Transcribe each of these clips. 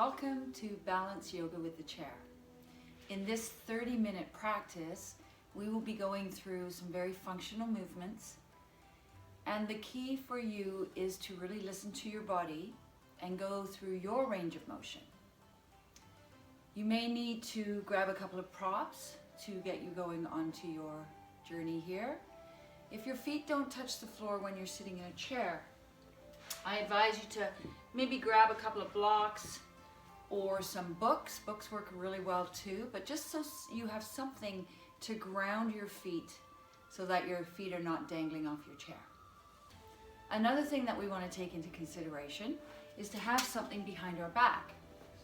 Welcome to Balance Yoga with the Chair. In this 30-minute practice, we will be going through some very functional movements. And the key for you is to really listen to your body and go through your range of motion. You may need to grab a couple of props to get you going onto your journey here. If your feet don't touch the floor when you're sitting in a chair, I advise you to maybe grab a couple of blocks or some books. Books work really well too, but just so you have something to ground your feet so that your feet are not dangling off your chair. Another thing that we want to take into consideration is to have something behind our back.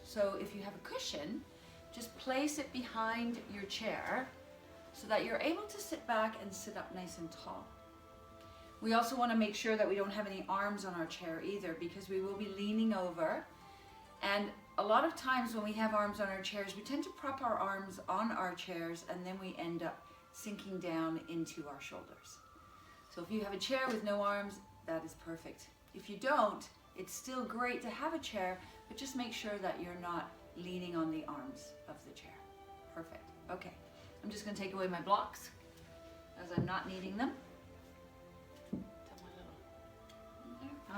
So if you have a cushion, just place it behind your chair so that you're able to sit back and sit up nice and tall. We also want to make sure that we don't have any arms on our chair either, because we will be leaning over. And a lot of times when we have arms on our chairs, we tend to prop our arms on our chairs and then we end up sinking down into our shoulders. So if you have a chair with no arms, that is perfect. If you don't, it's still great to have a chair, but just make sure that you're not leaning on the arms of the chair. Perfect. Okay, I'm just going to take away my blocks as I'm not needing them.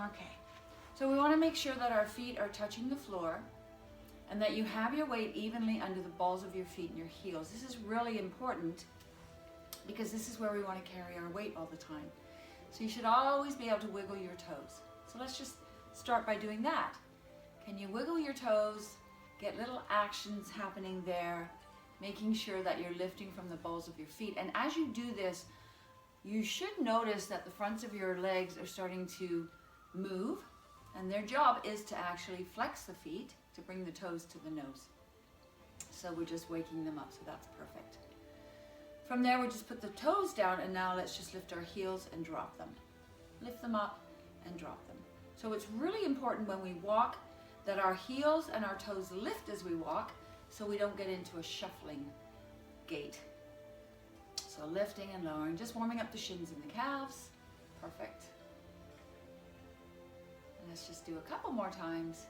Okay, so we want to make sure that our feet are touching the floor and that you have your weight evenly under the balls of your feet and your heels. This is really important because this is where we want to carry our weight all the time. So you should always be able to wiggle your toes. So let's just start by doing that. Can you wiggle your toes, get little actions happening there, making sure that you're lifting from the balls of your feet. And as you do this, you should notice that the fronts of your legs are starting to move, and their job is to actually flex the feet to bring the toes to the nose. So we're just waking them up, so that's perfect. From there, we just put the toes down, and now let's just lift our heels and drop them. Lift them up and drop them. So it's really important when we walk that our heels and our toes lift as we walk, so we don't get into a shuffling gait. So lifting and lowering, just warming up the shins and the calves. Perfect. And let's just do a couple more times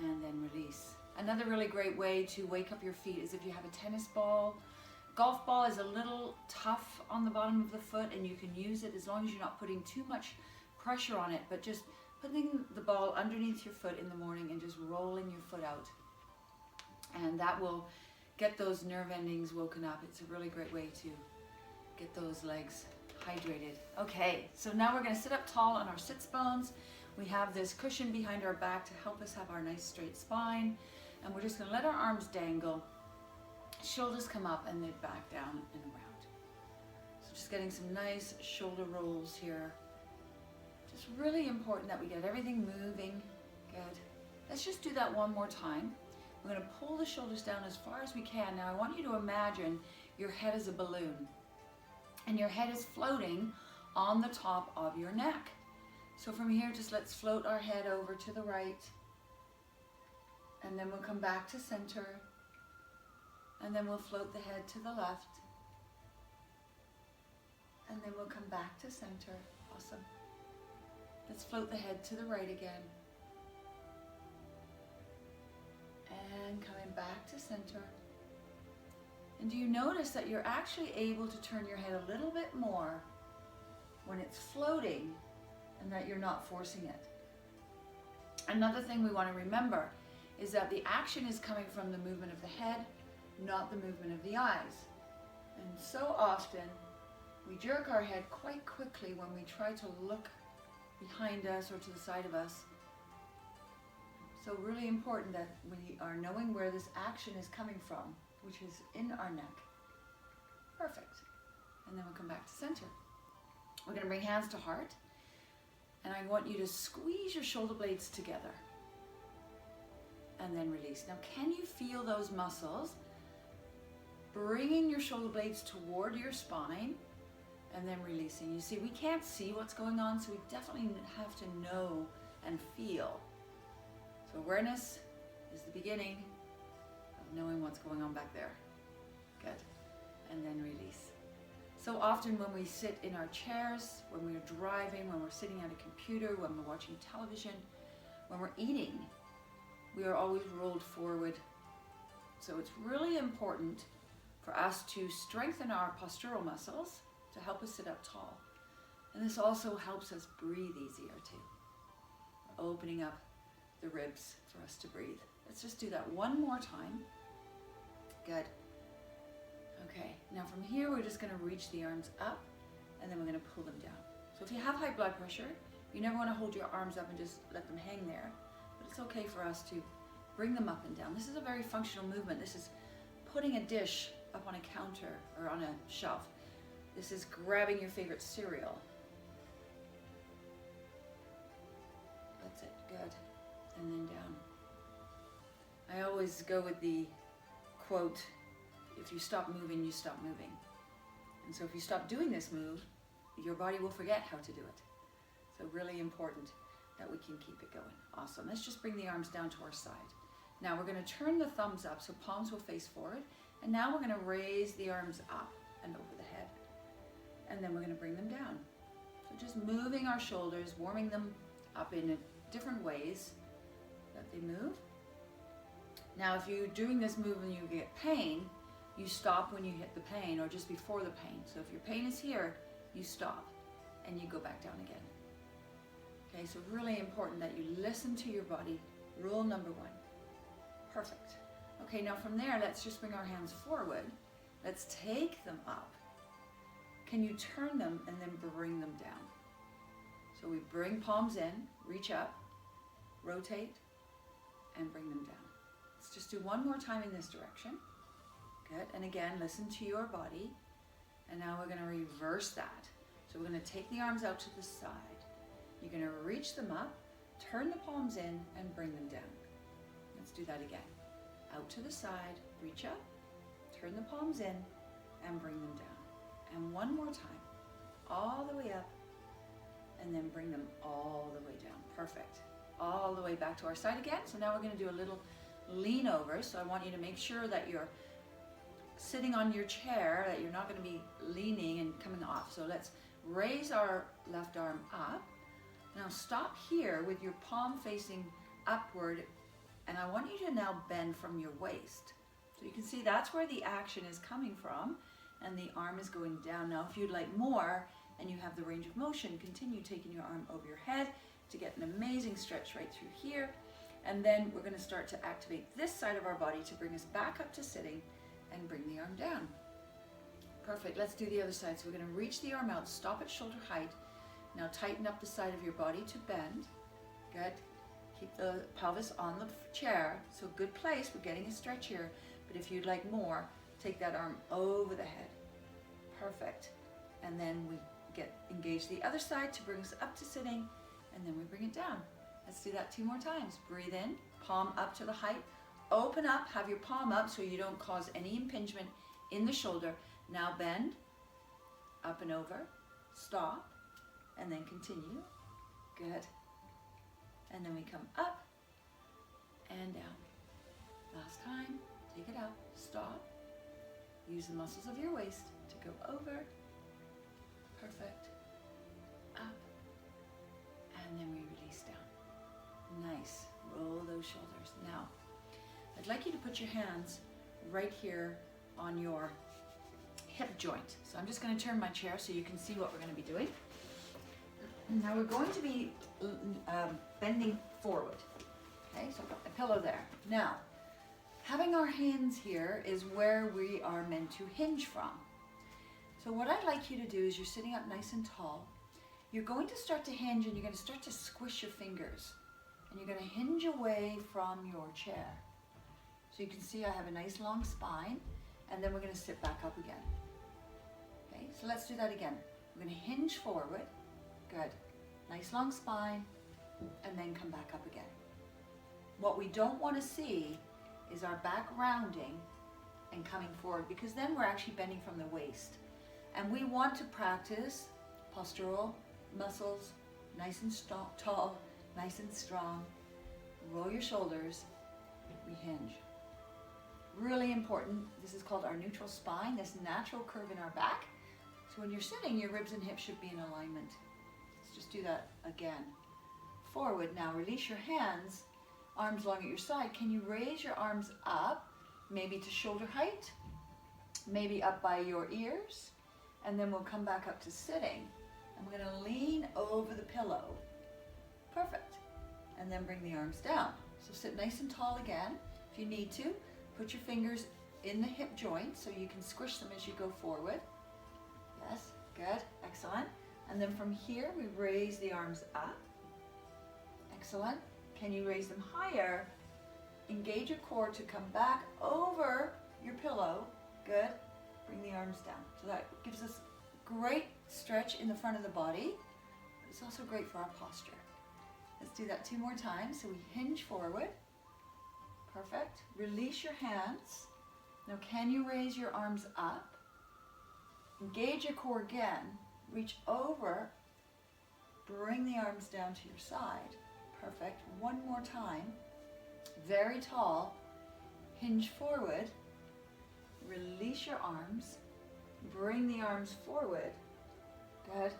and then release. Another really great way to wake up your feet is if you have a tennis ball. Golf ball is a little tough on the bottom of the foot, and you can use it as long as you're not putting too much pressure on it, but just putting the ball underneath your foot in the morning and just rolling your foot out. And that will get those nerve endings woken up. It's a really great way to get those legs hydrated. Okay, so now we're going to sit up tall on our sits bones. We have this cushion behind our back to help us have our nice straight spine. And we're just going to let our arms dangle. Shoulders come up and then back down and around. So just getting some nice shoulder rolls here. Just really important that we get everything moving. Good. Let's just do that one more time. We're going to pull the shoulders down as far as we can. Now I want you to imagine your head is a balloon and your head is floating on the top of your neck. So from here, just let's float our head over to the right, and then we'll come back to center. And then we'll float the head to the left. And then we'll come back to center. Awesome. Let's float the head to the right again. And coming back to center. And do you notice that you're actually able to turn your head a little bit more when it's floating and that you're not forcing it? Another thing we want to remember is that the action is coming from the movement of the head, not the movement of the eyes. And so often we jerk our head quite quickly when we try to look behind us or to the side of us. So really important that we are knowing where this action is coming from, which is in our neck. Perfect. And then we'll come back to center. We're going to bring hands to heart, and I want you to squeeze your shoulder blades together and then release. Now, can you feel those muscles bringing your shoulder blades toward your spine and then releasing? You see, we can't see what's going on, so we definitely have to know and feel. So awareness is the beginning of knowing what's going on back there. Good. And then release. So often when we sit in our chairs, when we're driving, when we're sitting at a computer, when we're watching television, when we're eating, we are always rolled forward. So it's really important for us to strengthen our postural muscles to help us sit up tall. And this also helps us breathe easier too. Opening up the ribs for us to breathe. Let's just do that one more time. Good. Okay, now from here we're just going to reach the arms up and then we're going to pull them down. So if you have high blood pressure, you never want to hold your arms up and just let them hang there. But it's okay for us to bring them up and down. This is a very functional movement. This is putting a dish up on a counter or on a shelf. This is grabbing your favorite cereal. That's it, good. And then down. I always go with the quote, if you stop moving, you stop moving. And so if you stop doing this move, your body will forget how to do it. So really important that we can keep it going. Awesome. Let's just bring the arms down to our side. Now we're going to turn the thumbs up so palms will face forward. And now we're going to raise the arms up and over the head. And then we're going to bring them down. So just moving our shoulders, warming them up in different ways that they move. Now if you're doing this move and you get pain, you stop when you hit the pain or just before the pain. So if your pain is here, you stop and you go back down again. Okay, so really important that you listen to your body. Rule number 1. Perfect. Okay, now from there, let's just bring our hands forward. Let's take them up. Can you turn them and then bring them down? So we bring palms in, reach up, rotate, and bring them down. Let's just do one more time in this direction. Good, and again, listen to your body. And now we're going to reverse that. So we're going to take the arms out to the side. You're going to reach them up, turn the palms in, and bring them down. Let's do that again. Out to the side, reach up, turn the palms in, and bring them down. And one more time, all the way up, and then bring them all the way down. Perfect. All the way back to our side again. So now we're going to do a little lean over. So I want you to make sure that you're sitting on your chair, that you're not going to be leaning and coming off. So let's raise our left arm up. Now stop here with your palm facing upward, and I want you to now bend from your waist. So you can see that's where the action is coming from, and the arm is going down. Now if you'd like more and you have the range of motion, continue taking your arm over your head to get an amazing stretch right through here. And then we're going to start to activate this side of our body to bring us back up to sitting and bring the arm down. Perfect. Let's do the other side. So we're going to reach the arm out, stop at shoulder height. Now tighten up the side of your body to bend. Good. Keep the pelvis on the chair. So good place. We're getting a stretch here. But if you'd like more, take that arm over the head. Perfect. And then we engage the other side to bring us up to sitting, and then we bring it down. Let's do that 2 more times. Breathe in, palm up to the height. Open up, have your palm up so you don't cause any impingement in the shoulder. Now bend, up and over, stop, and then continue. Good. And then we come up and down. Last time, take it out, stop. Use the muscles of your waist to go over. Perfect. Up. And then we release down. Nice. Roll those shoulders. Now, I'd like you to put your hands right here on your hip joint. So I'm just going to turn my chair so you can see what we're going to be doing. Now we're going to be bending forward. Okay, so I've got my pillow there. Now, having our hands here is where we are meant to hinge from. So what I'd like you to do is you're sitting up nice and tall. You're going to start to hinge and you're going to start to squish your fingers. And you're going to hinge away from your chair. So you can see I have a nice long spine, and then we're going to sit back up again. Okay, so let's do that again. We're going to hinge forward. Good. Nice long spine, and then come back up again. What we don't want to see is our back rounding and coming forward, because then we're actually bending from the waist. And we want to practice postural muscles, nice and tall, nice and strong. Roll your shoulders, we hinge. Really important, this is called our neutral spine, this natural curve in our back. So when you're sitting, your ribs and hips should be in alignment. Let's just do that again. Forward, now release your hands arms long at your side, can you raise your arms up, maybe to shoulder height, maybe up by your ears, and then we'll come back up to sitting. I'm going to lean over the pillow. Perfect. And then bring the arms down. So sit nice and tall again. If you need to, put your fingers in the hip joint so you can squish them as you go forward. Yes, good, excellent. And then from here, we raise the arms up. Excellent. Can you raise them higher? Engage your core to come back over your pillow. Good. Bring the arms down. So that gives us great stretch in the front of the body, but it's also great for our posture. Let's do that 2 more times. So we hinge forward. Perfect. Release your hands. Now can you raise your arms up? Engage your core again. Reach over. Bring the arms down to your side. Perfect. 1 more time. Very tall. Hinge forward. Release your arms. Bring the arms forward. Good.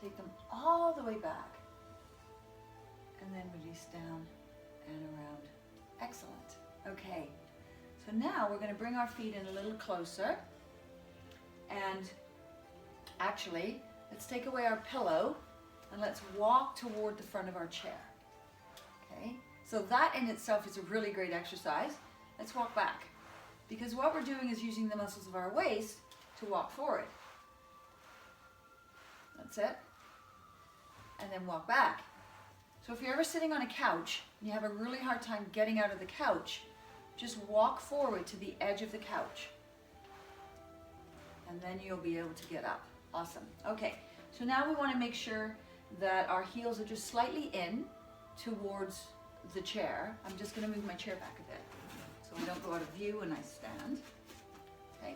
Take them all the way back. And then release down and around. Excellent. Okay. So now we're going to bring our feet in a little closer. And actually, let's take away our pillow and let's walk toward the front of our chair. Okay? So that in itself is a really great exercise. Let's walk back. Because what we're doing is using the muscles of our waist to walk forward. That's it. And then walk back. So if you're ever sitting on a couch and you have a really hard time getting out of the couch, just walk forward to the edge of the couch. And then you'll be able to get up. Awesome. Okay, so now we want to make sure that our heels are just slightly in towards the chair. I'm just going to move my chair back a bit so I don't go out of view when I stand. Okay,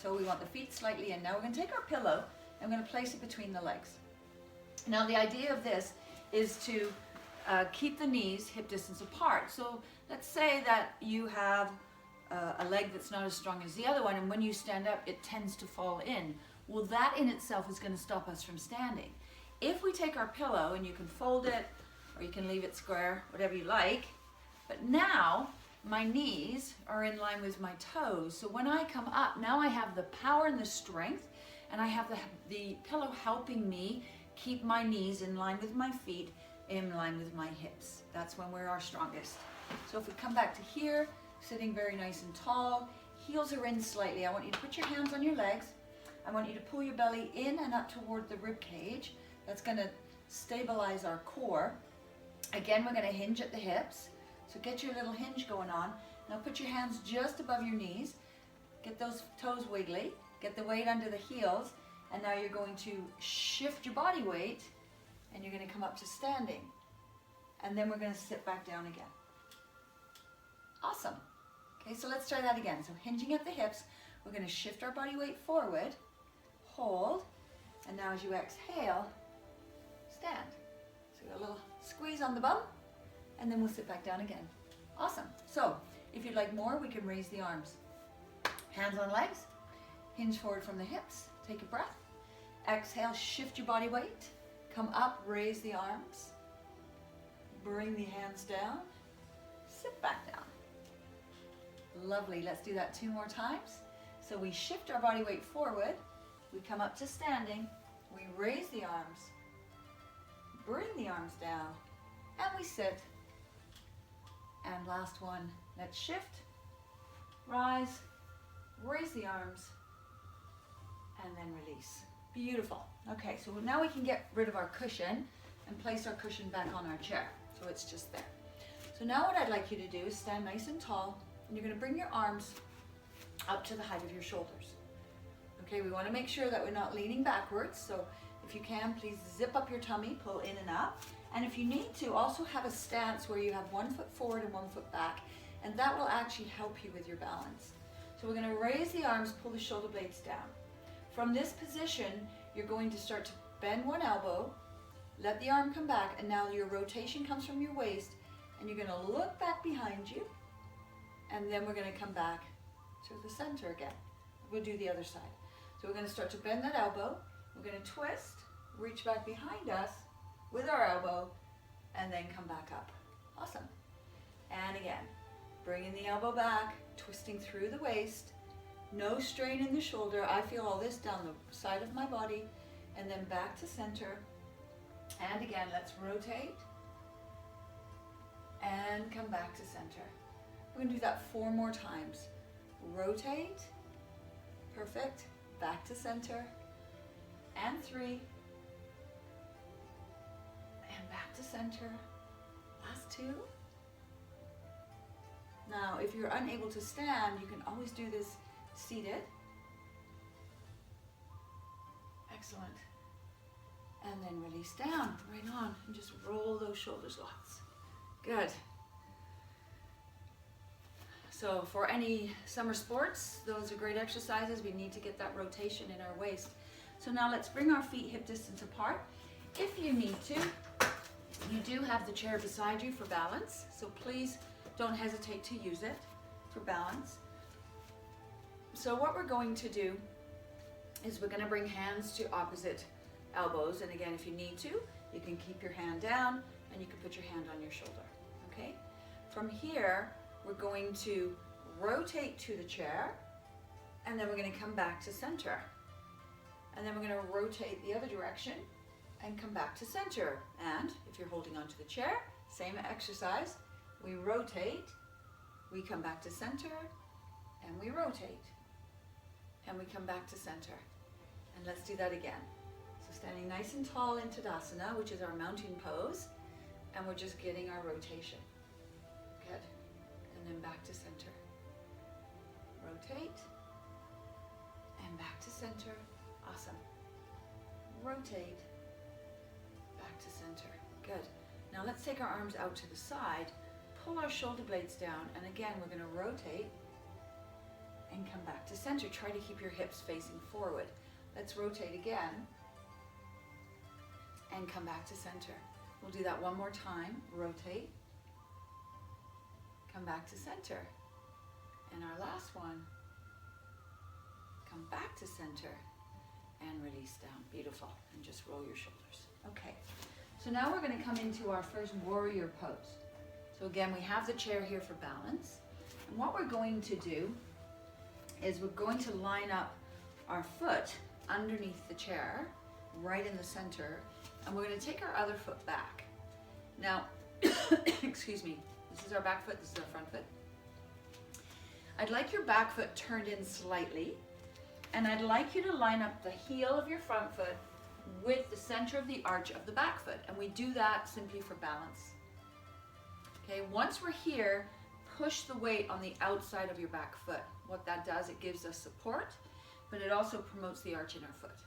so we want the feet slightly in. Now we're going to take our pillow and we're going to place it between the legs. Now the idea of this is to keep the knees hip distance apart. So let's say that you have a leg that's not as strong as the other one, and when you stand up it tends to fall in. Well, that in itself is going to stop us from standing. If we take our pillow, and you can fold it or you can leave it square, whatever you like, but now my knees are in line with my toes. So when I come up, now I have the power and the strength, and I have the pillow helping me keep my knees in line with my feet, in line with my hips. That's when we're our strongest. So if we come back to here, sitting very nice and tall, heels are in slightly. I want you to put your hands on your legs. I want you to pull your belly in and up toward the rib cage. That's going to stabilize our core. Again, we're going to hinge at the hips. So get your little hinge going on. Now put your hands just above your knees. Get those toes wiggly. Get the weight under the heels. And now you're going to shift your body weight and you're going to come up to standing. And then we're going to sit back down again. Awesome. Okay, so let's try that again. So hinging at the hips, we're going to shift our body weight forward, hold, and now as you exhale, stand. So a little squeeze on the bum, and then we'll sit back down again. Awesome. So if you'd like more, we can raise the arms. Hands on legs, hinge forward from the hips, take a breath. Exhale, shift your body weight, come up, raise the arms, bring the hands down, sit back down. Lovely, let's do that 2 more times. So we shift our body weight forward, we come up to standing, we raise the arms, bring the arms down, and we sit. And last one, let's shift, rise, raise the arms, and then release. Beautiful. Okay, so now we can get rid of our cushion and place our cushion back on our chair. So it's just there. So now what I'd like you to do is stand nice and tall, and you're going to bring your arms up to the height of your shoulders. Okay, we want to make sure that we're not leaning backwards. So if you can, please zip up your tummy, pull in and up. And if you need to, also have a stance where you have 1 foot forward and 1 foot back, and that will actually help you with your balance. So we're going to raise the arms, pull the shoulder blades down. From this position, you're going to start to bend one elbow, let the arm come back, and now your rotation comes from your waist, and you're going to look back behind you, and then we're going to come back to the center again. We'll do the other side. So we're going to start to bend that elbow, we're going to twist, reach back behind us with our elbow, and then come back up. Awesome. And again, bringing the elbow back, twisting through the waist, no strain in the shoulder. I feel all this down the side of my body, and then back to center. And again, let's rotate and come back to center. We're going to do that 4 more times. Rotate, perfect, back to center, and 3, and back to center, last 2. Now, if you're unable to stand, you can always do this seated. Excellent. And then release down, right on, and just roll those shoulders lots. Good. So for any summer sports, those are great exercises. We need to get that rotation in our waist. So now let's bring our feet hip distance apart. If you need to, you do have the chair beside you for balance. So please don't hesitate to use it for balance. So what we're going to do is we're going to bring hands to opposite elbows. And again, if you need to, you can keep your hand down and you can put your hand on your shoulder. Okay? From here, we're going to rotate to the chair, and then we're going to come back to center. And then we're going to rotate the other direction and come back to center. And if you're holding onto the chair, same exercise. We rotate, we come back to center, and we rotate. And we come back to center. And let's do that again. So standing nice and tall in Tadasana, which is our mountain pose, and we're just getting our rotation. Good. And then back to center. Rotate, and back to center. Awesome. Rotate, back to center. Good. Now let's take our arms out to the side, pull our shoulder blades down, and again we're going to rotate and come back to center. Try to keep your hips facing forward. Let's rotate again and come back to center. We'll do that one more time. Rotate, come back to center. And our last one, come back to center and release down. Beautiful. And just roll your shoulders. Okay. So now we're going to come into our first warrior pose. So again, we have the chair here for balance. And what we're going to do is we're going to line up our foot underneath the chair, right in the center, and we're going to take our other foot back. Now, excuse me, this is our back foot, this is our front foot. I'd like your back foot turned in slightly, and I'd like you to line up the heel of your front foot with the center of the arch of the back foot, and we do that simply for balance. Okay, once we're here, push the weight on the outside of your back foot. What that does, it gives us support, but it also promotes the arch in our foot.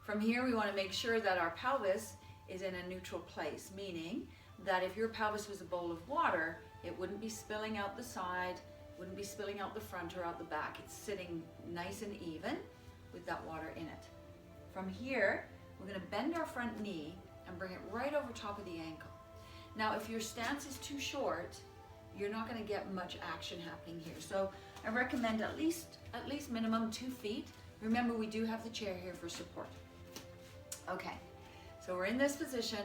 From here, we want to make sure that our pelvis is in a neutral place, meaning that if your pelvis was a bowl of water, it wouldn't be spilling out the side, wouldn't be spilling out the front or out the back. It's sitting nice and even with that water in it. From here, we're going to bend our front knee and bring it right over top of the ankle. Now, if your stance is too short, you're not going to get much action happening here. So I recommend at least minimum 2 feet. Remember, we do have the chair here for support. Okay, so we're in this position,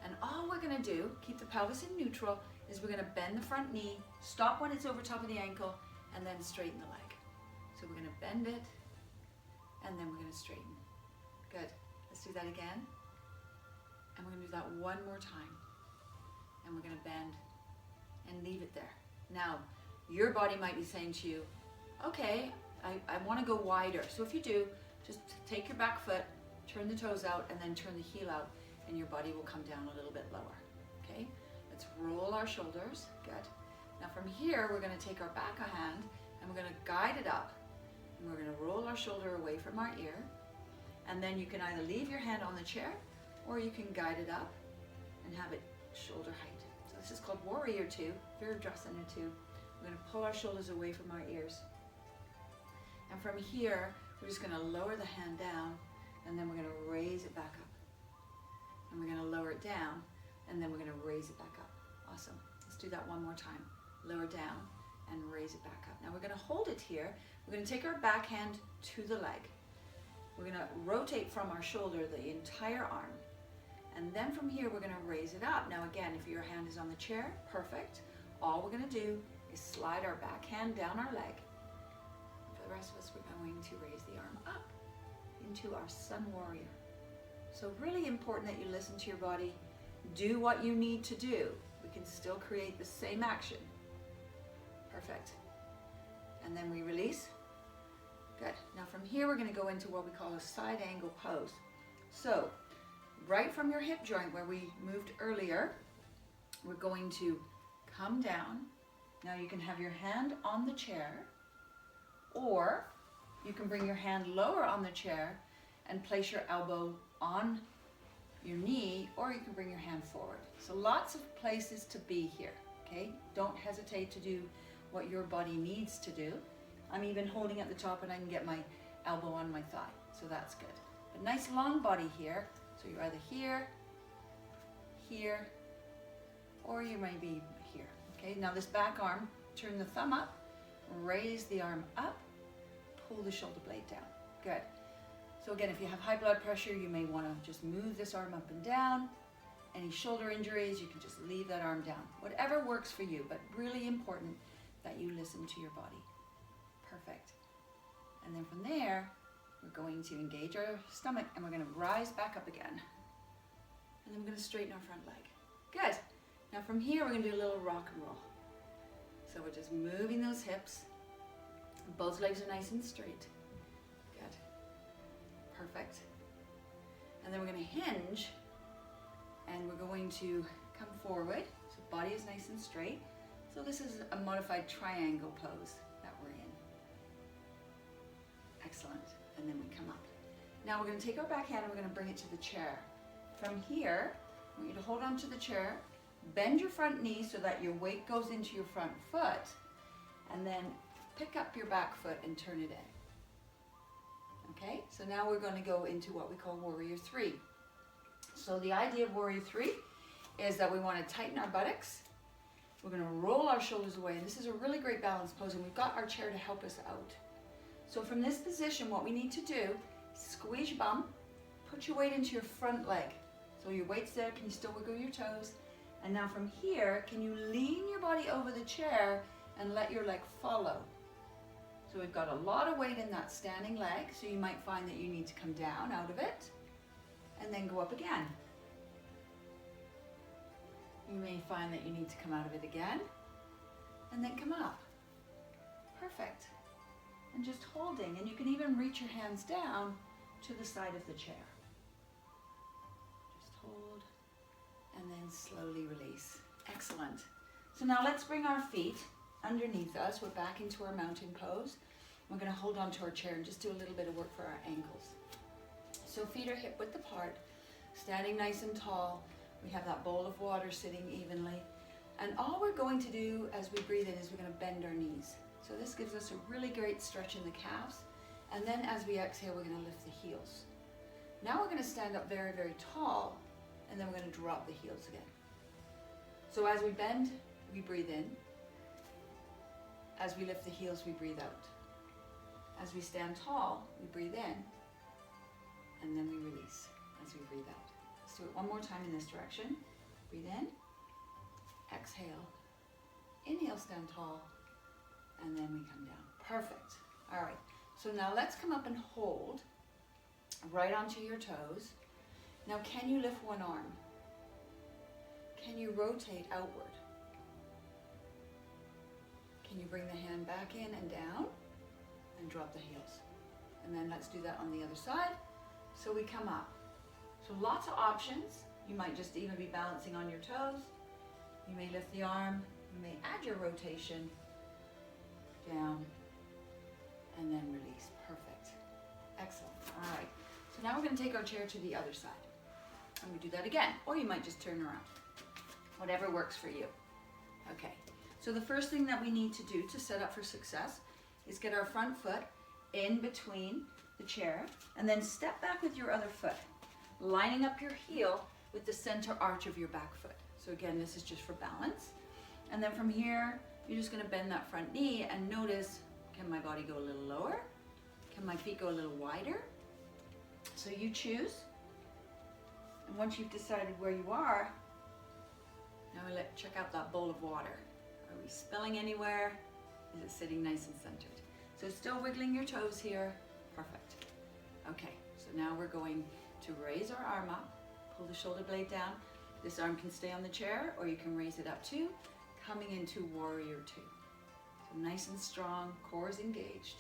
and all we're going to do, keep the pelvis in neutral, is we're going to bend the front knee, stop when it's over top of the ankle, and then straighten the leg. So we're going to bend it, and then we're going to straighten. Good. Let's do that again. And we're going to do that one more time. And we're going to bend and leave it there. Now, your body might be saying to you, okay, I want to go wider. So if you do, just take your back foot, turn the toes out, and then turn the heel out, and your body will come down a little bit lower. Okay? Let's roll our shoulders. Good. Now from here, we're going to take our back hand, and we're going to guide it up. And we're going to roll our shoulder away from our ear. And then you can either leave your hand on the chair, or you can guide it up and have it shoulder height. So this is called Warrior 2, Virdrasana 2. We're going to pull our shoulders away from our ears. And from here, we're just going to lower the hand down, and then we're going to raise it back up. And we're going to lower it down, and then we're going to raise it back up. Awesome. Let's do that one more time. Lower down and raise it back up. Now we're going to hold it here. We're going to take our back hand to the leg. We're going to rotate from our shoulder the entire arm. And then from here, we're going to raise it up. Now again, if your hand is on the chair, perfect. all we're gonna do is slide our back hand down our leg. For the rest of us, we're going to raise the arm up into our Sun Warrior. So really important that you listen to your body. Do what you need to do. We can still create the same action. Perfect. And then we release. Good. Now from here, we're going to go into what we call a side angle pose. So right from your hip joint where we moved earlier, we're going to come down. Now you can have your hand on the chair, or you can bring your hand lower on the chair and place your elbow on your knee, or you can bring your hand forward. So lots of places to be here, okay? Don't hesitate to do what your body needs to do. I'm even holding at the top and I can get my elbow on my thigh, so that's good. But nice long body here, so you're either here, here, or you may be here, okay? Now this back arm, turn the thumb up, raise the arm up, pull the shoulder blade down. Good. So again, if you have high blood pressure, you may want to just move this arm up and down. Any shoulder injuries, you can just leave that arm down. Whatever works for you, but really important that you listen to your body. Perfect. And then from there, we're going to engage our stomach and we're going to rise back up again. And then we're going to straighten our front leg. Good. Now from here, we're going to do a little rock and roll. So we're just moving those hips. Both legs are nice and straight. Good. Perfect. And then we're going to hinge and we're going to come forward. So body is nice and straight. So this is a modified triangle pose that we're in. Excellent. And then we come up. Now we're going to take our back hand and we're going to bring it to the chair. From here, I want you to hold on to the chair, bend your front knee so that your weight goes into your front foot, and then pick up your back foot and turn it in. Okay, so now we're going to go into what we call Warrior 3. So the idea of Warrior 3 is that we want to tighten our buttocks. We're going to roll our shoulders away, and this is a really great balance pose, and we've got our chair to help us out. So from this position, what we need to do, squeeze your bum, put your weight into your front leg. So your weight's there, can you still wiggle your toes? And now from here, can you lean your body over the chair and let your leg follow? So we've got a lot of weight in that standing leg, so you might find that you need to come down out of it and then go up again. You may find that you need to come out of it again and then come up. Perfect. And just holding, and you can even reach your hands down to the side of the chair. Just hold and then slowly release. Excellent. So now let's bring our feet underneath us. We're back into our mountain pose. We're going to hold on to our chair and just do a little bit of work for our ankles. So feet are hip width apart, standing nice and tall. We have that bowl of water sitting evenly. And all we're going to do as we breathe in is we're going to bend our knees. So this gives us a really great stretch in the calves. And then as we exhale, we're going to lift the heels. Now we're going to stand up very, very tall, and then we're going to drop the heels again. So as we bend, we breathe in. As we lift the heels, we breathe out. As we stand tall, we breathe in, and then we release as we breathe out. Let's do it one more time in this direction. Breathe in, exhale, inhale, stand tall, and then we come down. Perfect. All right, so now let's come up and hold right onto your toes. Now can you lift one arm? Can you rotate outward? Can you bring the hand back in and down and drop the heels? And then let's do that on the other side. So we come up. So lots of options. You might just even be balancing on your toes. You may lift the arm. You may add your rotation down and then release. Perfect. Excellent. All right. So now we're going to take our chair to the other side. And we do that again. Or you might just turn around. Whatever works for you. Okay. So the first thing that we need to do to set up for success is get our front foot in between the chair and then step back with your other foot, lining up your heel with the center arch of your back foot. So again, this is just for balance. And then from here, you're just going to bend that front knee and notice, can my body go a little lower? Can my feet go a little wider? So you choose. And once you've decided where you are, now check out that bowl of water. Are we spilling anywhere? Is it sitting nice and centered? So still wiggling your toes here. Perfect. Okay, so now we're going to raise our arm up, pull the shoulder blade down. This arm can stay on the chair or you can raise it up too, coming into warrior two. So nice and strong, core is engaged.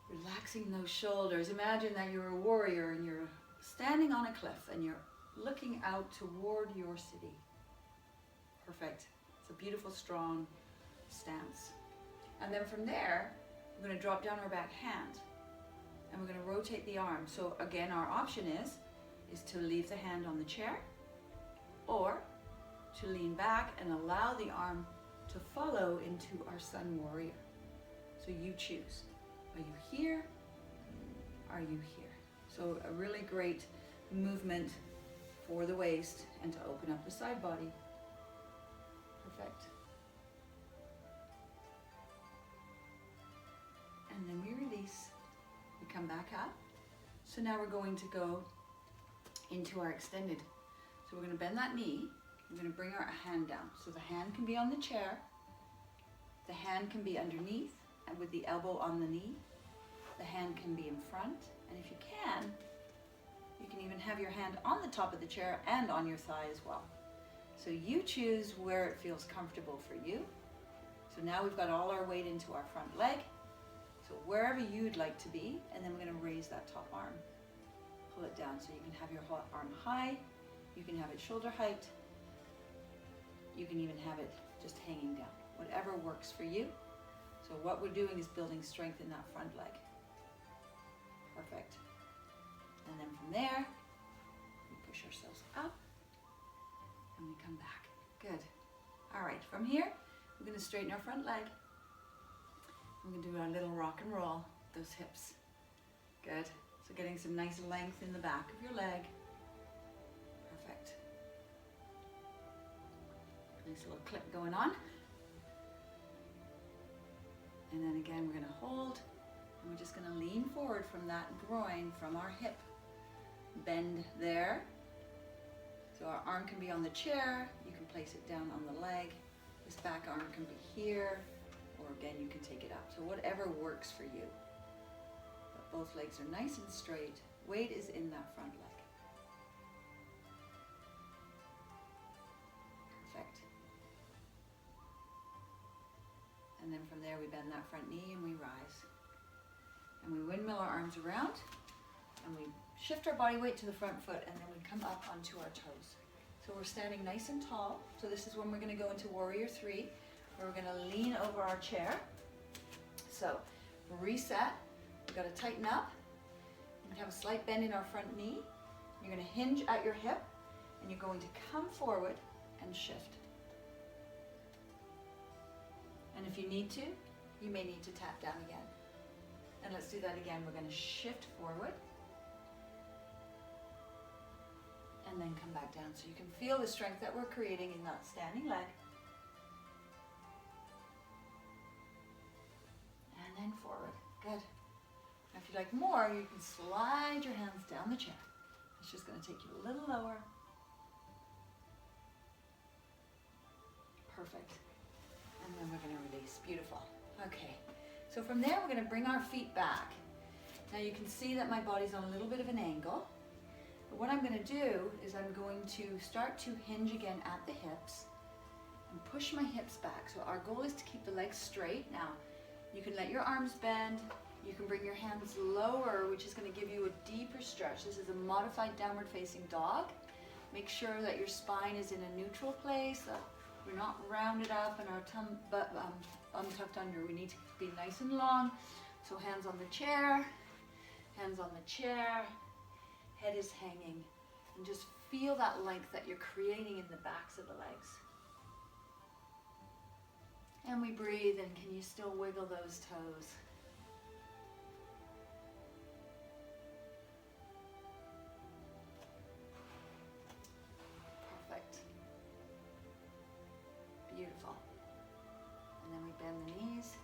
Relaxing those shoulders. Imagine that you're a warrior and you're standing on a cliff and you're looking out toward your city. Perfect. It's a beautiful, strong stance. And then from there, we're going to drop down our back hand and we're going to rotate the arm. So again, our option is to leave the hand on the chair or to lean back and allow the arm to follow into our sun warrior. So you choose. Are you here? Are you here? So a really great movement for the waist and to open up the side body. Perfect. And then we release. We come back up. So now we're going to go into our extended. So we're going to bend that knee. We're going to bring our hand down. So the hand can be on the chair. The hand can be underneath and with the elbow on the knee. The hand can be in front. And if you can even have your hand on the top of the chair and on your thigh as well. So you choose where it feels comfortable for you. So now we've got all our weight into our front leg. So wherever you'd like to be, and then we're going to raise that top arm. Pull it down so you can have your arm high. You can have it shoulder height. You can even have it just hanging down. Whatever works for you. So what we're doing is building strength in that front leg. Perfect. And then from there, we push ourselves up and we come back. Good. All right, from here, we're going to straighten our front leg. We're going to do our little rock and roll, those hips. Good. So getting some nice length in the back of your leg. Perfect. Nice little clip going on. And then again, we're going to hold, and we're just going to lean forward from that groin, from our hip. Bend there. So our arm can be on the chair. You can place it down on the leg. This back arm can be here, or again, you can take it up. So whatever works for you. But both legs are nice and straight. Weight is in that front leg. Perfect. And then from there, we bend that front knee and we rise. And we windmill our arms around and we shift our body weight to the front foot and then we come up onto our toes. So we're standing nice and tall. So this is when we're going to go into warrior three, where we're going to lean over our chair. So reset. We've got to tighten up and have a slight bend in our front knee. You're going to hinge at your hip and you're going to come forward and shift. And if you need to, you may need to tap down again. And let's do that again. We're going to shift forward and then come back down. So you can feel the strength that we're creating in that standing leg. And then forward. Good. Now if you like more, you can slide your hands down the chair. It's just going to take you a little lower. Perfect. And then we're going to release. Beautiful. Okay. So from there, we're going to bring our feet back. Now you can see that my body's on a little bit of an angle. But what I'm going to do is I'm going to start to hinge again at the hips and push my hips back. So our goal is to keep the legs straight. Now, you can let your arms bend. You can bring your hands lower, which is going to give you a deeper stretch. This is a modified downward facing dog. Make sure that your spine is in a neutral place. We're not rounded up and our bum tucked under. We need to be nice and long. So hands on the chair, head is hanging. And just feel that length that you're creating in the backs of the legs. And we breathe, and can you still wiggle those toes? Perfect. Beautiful. And then we bend the knees,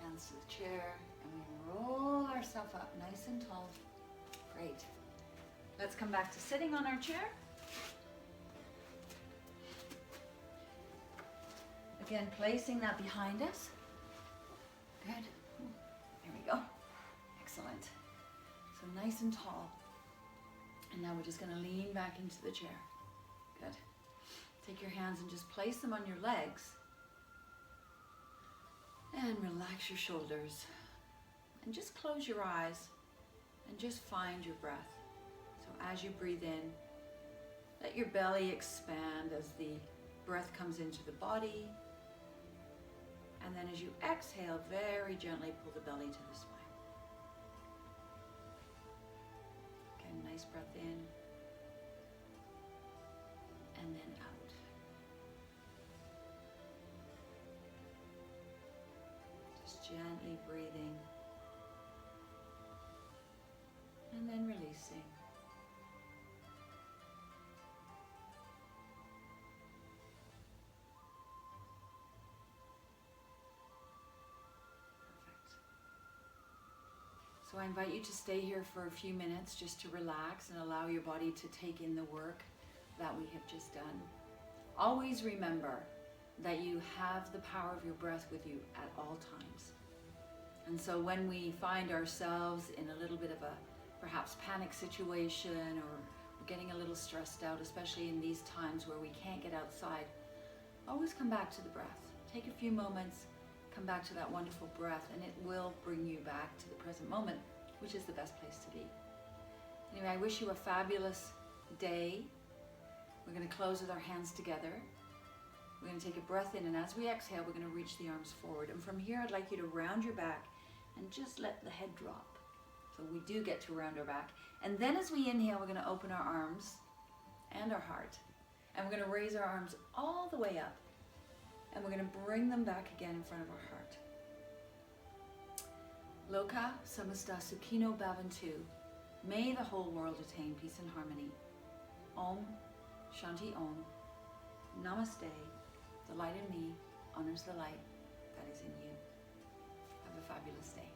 hands to the chair, and we roll ourselves up nice and tall. Great. Let's come back to sitting on our chair. Again, placing that behind us. Good. There we go. Excellent. So nice and tall. And now we're just going to lean back into the chair. Good. Take your hands and just place them on your legs. And relax your shoulders. And just close your eyes and just find your breath. So as you breathe in, let your belly expand as the breath comes into the body. And then as you exhale, very gently pull the belly to the spine. Okay, nice breath in. And then out. Just gently breathing. And then releasing. So I invite you to stay here for a few minutes just to relax and allow your body to take in the work that we have just done. Always remember that you have the power of your breath with you at all times. And so when we find ourselves in a little bit of a perhaps panic situation, or we're getting a little stressed out, especially in these times where we can't get outside, always come back to the breath. Take a few moments. Come back to that wonderful breath, and it will bring you back to the present moment, which is the best place to be. Anyway, I wish you a fabulous day. We're going to close with our hands together. We're going to take a breath in, and as we exhale, we're going to reach the arms forward. And from here, I'd like you to round your back and just let the head drop. So we do get to round our back. And then as we inhale, we're going to open our arms and our heart. And we're going to raise our arms all the way up. And we're going to bring them back again in front of our heart. Loka samasta sukhino bhavantu. May the whole world attain peace and harmony. Om Shanti Om. Namaste. The light in me honors the light that is in you. Have a fabulous day.